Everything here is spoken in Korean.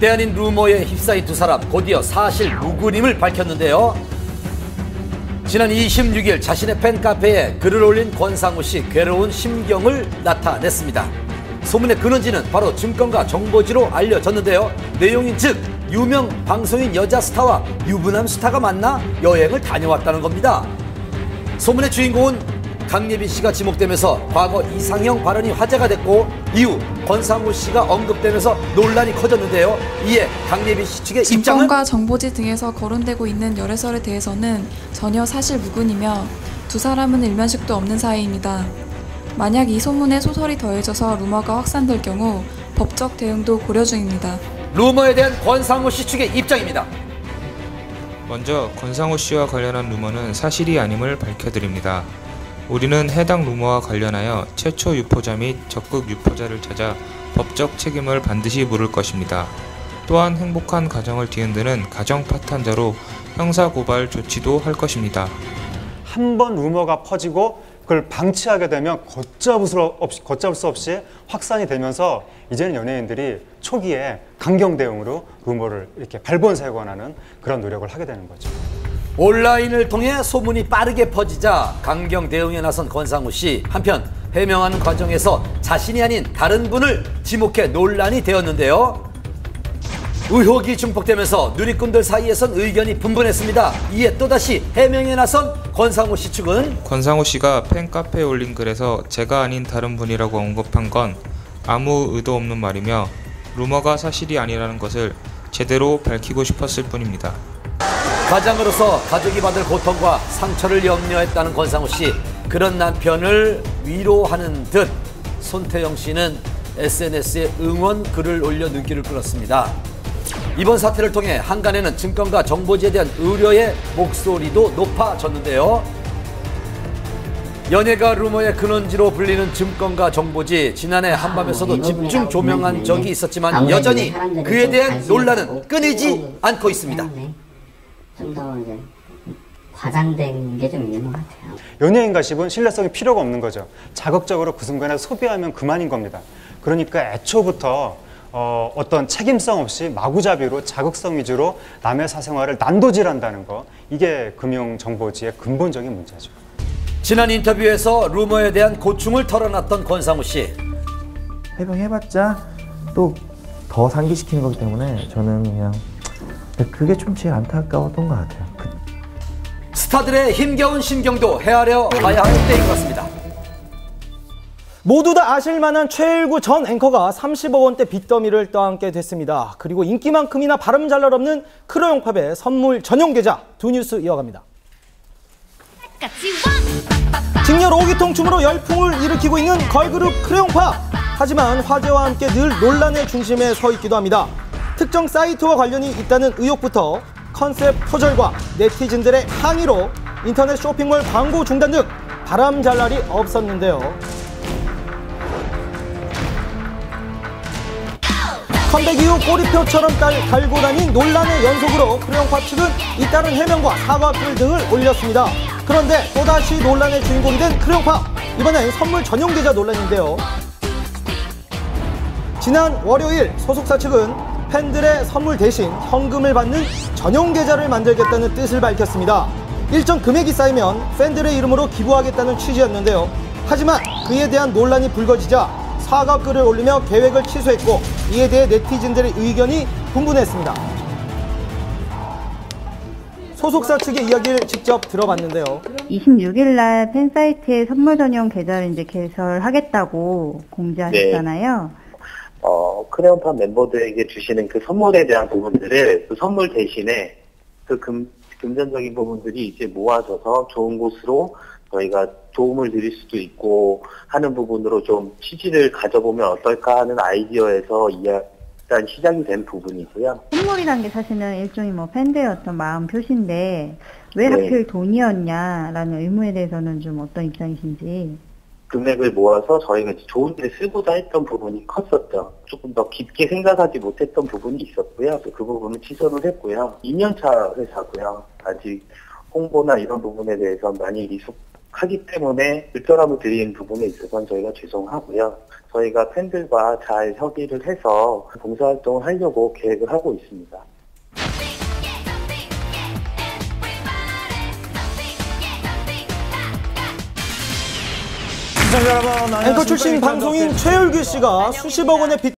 때 아닌 루머에 휩싸인 두 사람 곧이어 사실 무근임을 밝혔는데요. 지난 26일 자신의 팬카페에 글을 올린 권상우 씨 괴로운 심경을 나타냈습니다. 소문의 근원지는 바로 증권가 정보지로 알려졌는데요. 내용인 즉 유명 방송인 여자 스타와 유부남 스타가 만나 여행을 다녀왔다는 겁니다. 소문의 주인공은 강예빈 씨가 지목되면서 과거 이상형 발언이 화제가 됐고 이후 권상우 씨가 언급되면서 논란이 커졌는데요. 이에 강예빈 씨 측의 입장은 증권가 정보지 등에서 거론되고 있는 열애설에 대해서는 전혀 사실 무근이며 두 사람은 일면식도 없는 사이입니다. 만약 이 소문에 소설이 더해져서 루머가 확산될 경우 법적 대응도 고려 중입니다. 루머에 대한 권상우 씨 측의 입장입니다. 먼저 권상우 씨와 관련한 루머는 사실이 아님을 밝혀드립니다. 우리는 해당 루머와 관련하여 최초 유포자 및 적극 유포자를 찾아 법적 책임을 반드시 물을 것입니다. 또한 행복한 가정을 뒤흔드는 가정 파탄자로 형사고발 조치도 할 것입니다. 한 번 루머가 퍼지고 그걸 방치하게 되면 걷잡을 수 없이 확산이 되면서 이제는 연예인들이 초기에 강경 대응으로 루머를 이렇게 발본색원하는 그런 노력을 하게 되는 거죠. 온라인을 통해 소문이 빠르게 퍼지자 강경 대응에 나선 권상우 씨. 한편 해명하는 과정에서 자신이 아닌 다른 분을 지목해 논란이 되었는데요. 의혹이 증폭되면서 누리꾼들 사이에선 의견이 분분했습니다. 이에 또다시 해명에 나선 권상우 씨 측은 권상우 씨가 팬카페에 올린 글에서 제가 아닌 다른 분이라고 언급한 건 아무 의도 없는 말이며 루머가 사실이 아니라는 것을 제대로 밝히고 싶었을 뿐입니다. 가장으로서 가족이 받을 고통과 상처를 염려했다는 권상우 씨. 그런 남편을 위로하는 듯 손태영 씨는 SNS에 응원 글을 올려 눈길을 끌었습니다. 이번 사태를 통해 한간에는 증권가 정보지에 대한 우려의 목소리도 높아졌는데요. 연예가 루머의 근원지로 불리는 증권가 정보지, 지난해 한밤에서도 집중 조명한 적이 있었지만 여전히 그에 대한 논란은 끊이지 않고 있습니다. 좀 더 이제 과장된 게 좀 있는 것 같아요. 연예인 가십은 신뢰성이 필요가 없는 거죠. 자극적으로 그 순간에 소비하면 그만인 겁니다. 그러니까 애초부터 어떤 책임성 없이 마구잡이로 자극성 위주로 남의 사생활을 난도질한다는 거, 이게 금융정보지의 근본적인 문제죠. 지난 인터뷰에서 루머에 대한 고충을 털어놨던 권상우 씨. 해명해봤자 또 더 상기시키는 거기 때문에 저는 그냥 그게 좀 제일 안타까웠던 것 같아요. 스타들의 힘겨운 심경도 헤아려 봐야 할 때인 것 같습니다. 모두 다 아실만한 최일구 전 앵커가 30억 원대 빚더미를 떠안게 됐습니다. 그리고 인기만큼이나 발음 잘 날 없는 크레용팝의 선물 전용 계좌, 두 뉴스 이어갑니다. 직렬 5기통 춤으로 열풍을 일으키고 있는 걸그룹 크레용팝. 하지만 화제와 함께 늘 논란의 중심에 서 있기도 합니다. 특정 사이트와 관련이 있다는 의혹부터 컨셉 표절과 네티즌들의 항의로 인터넷 쇼핑몰 광고 중단 등 바람 잘 날이 없었는데요. 컴백 이후 꼬리표처럼 달고 다닌 논란의 연속으로 크레용팝 측은 잇따른 해명과 사과글 등을 올렸습니다. 그런데 또다시 논란의 주인공이 된 크레용팝, 이번엔 선물 전용 계좌 논란인데요. 지난 월요일 소속사 측은 팬들의 선물 대신 현금을 받는 전용 계좌를 만들겠다는 뜻을 밝혔습니다. 일정 금액이 쌓이면 팬들의 이름으로 기부하겠다는 취지였는데요. 하지만 그에 대한 논란이 불거지자 사과글을 올리며 계획을 취소했고, 이에 대해 네티즌들의 의견이 분분했습니다. 소속사 측의 이야기를 직접 들어봤는데요. 26일 날 팬사이트에 선물 전용 계좌를 이제 개설하겠다고 공지하셨잖아요. 네. 크레용팝 멤버들에게 주시는 그 선물에 대한 부분들을 그 선물 대신에 그 금전적인 부분들이 이제 모아져서 좋은 곳으로 저희가 도움을 드릴 수도 있고 하는 부분으로 좀 취지를 가져보면 어떨까 하는 아이디어에서 일단 시작이 된 부분이고요. 선물이란 게 사실은 일종의 뭐 팬들의 어떤 마음 표시인데 왜 하필 돈이었냐라는 의문에 대해서는 좀 어떤 입장이신지. 금액을 모아서 저희가 이제 좋은 데 쓰고자 했던 부분이 컸었죠. 조금 더 깊게 생각하지 못했던 부분이 있었고요. 그 부분은 취소를 했고요. 2년차 회사고요. 아직 홍보나 이런 부분에 대해서 많이 하기 때문에 불편함을 드리는 부분에 있어서는 저희가 죄송하고요. 저희가 팬들과 잘 협의를 해서 봉사활동을 하려고 계획을 하고 있습니다. 앵커 출신 방송인 최열규 씨가 수십억 원의 빚